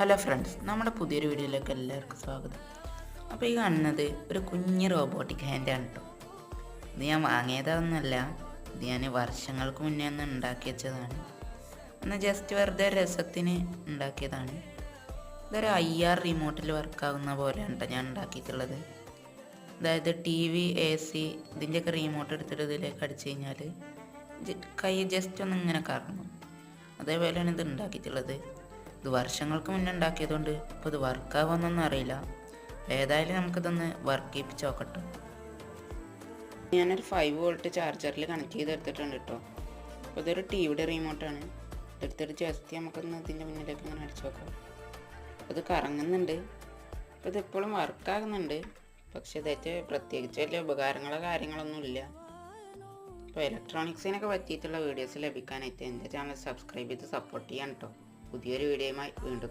Hello friends, നമ്മുടെ പുതിയൊരു വീഡിയോയിലേക്ക് എല്ലാവർക്കും സ്വാഗതം. അപ്പോൾ ഈ കാണുന്നത് ഒരു കുഞ്ഞ് റോബോട്ടിക് ഹാൻഡാണ് കേട്ടോ. ഇത് ഞാൻ വാങ്ങിയതൊന്നുമല്ല, ഇത് ഞാൻ വർഷങ്ങൾക്ക് മുന്നേ ഒന്ന് ഉണ്ടാക്കി വെച്ചതാണ്. ഒന്ന് ജസ്റ്റ് വെറുതെ രസത്തിന് ഉണ്ടാക്കിയതാണ്. ഇതൊരു IR റിമോട്ടിൽ വർക്കാവുന്ന പോലെയാണ് കേട്ടോ ഞാൻ ഉണ്ടാക്കിയിട്ടുള്ളത്. അതായത് TV, AC ഇതിൻ്റെയൊക്കെ റിമോട്ട് എടുത്തിട്ട് ഇതിലേക്ക് അടിച്ചു കഴിഞ്ഞാൽ കൈ ജസ്റ്റ് ഒന്ന് ഇങ്ങനെ കറങ്ങും. അതേപോലെയാണ് ഇത് ഉണ്ടാക്കിയിട്ടുള്ളത്. ഇത് വർഷങ്ങൾക്ക് മുന്നേ ഉണ്ടാക്കിയതുകൊണ്ട് ഇപ്പോൾ ഇത് വർക്കാവുമെന്നൊന്നും അറിയില്ല. ഏതായാലും നമുക്കിതൊന്ന് വർക്ക് ചെയ്യിപ്പിച്ച് നോക്കട്ടെ. ഞാനൊരു 5 വോൾട്ട് ചാർജറിൽ കണക്ട് ചെയ്തെടുത്തിട്ടുണ്ട് കേട്ടോ. അപ്പോൾ ഇതൊരു TVയുടെ റിമോട്ടാണ്. എടുത്തിട്ട് ജസ്റ്റ് നമുക്കൊന്ന് ഇതിൻ്റെ മുന്നിലേക്ക് ഇങ്ങനെ അടിച്ചു നോക്കാം. ഇത് കറങ്ങുന്നുണ്ട്. അപ്പോൾ ഇതിപ്പോഴും വർക്കാകുന്നുണ്ട്, പക്ഷെ ഇതായിട്ട് പ്രത്യേകിച്ച് വലിയ ഉപകാരങ്ങളോ കാര്യങ്ങളൊന്നും ഇല്ല. അപ്പോൾ ഇലക്ട്രോണിക്സിനൊക്കെ പറ്റിയിട്ടുള്ള വീഡിയോസ് ലഭിക്കാനായിട്ട് എൻ്റെ ചാനൽ സബ്സ്ക്രൈബ് ചെയ്ത് സപ്പോർട്ട് ചെയ്യാൻ കേട്ടോ. പുതിയൊരു വീഡിയോയുമായി വീണ്ടും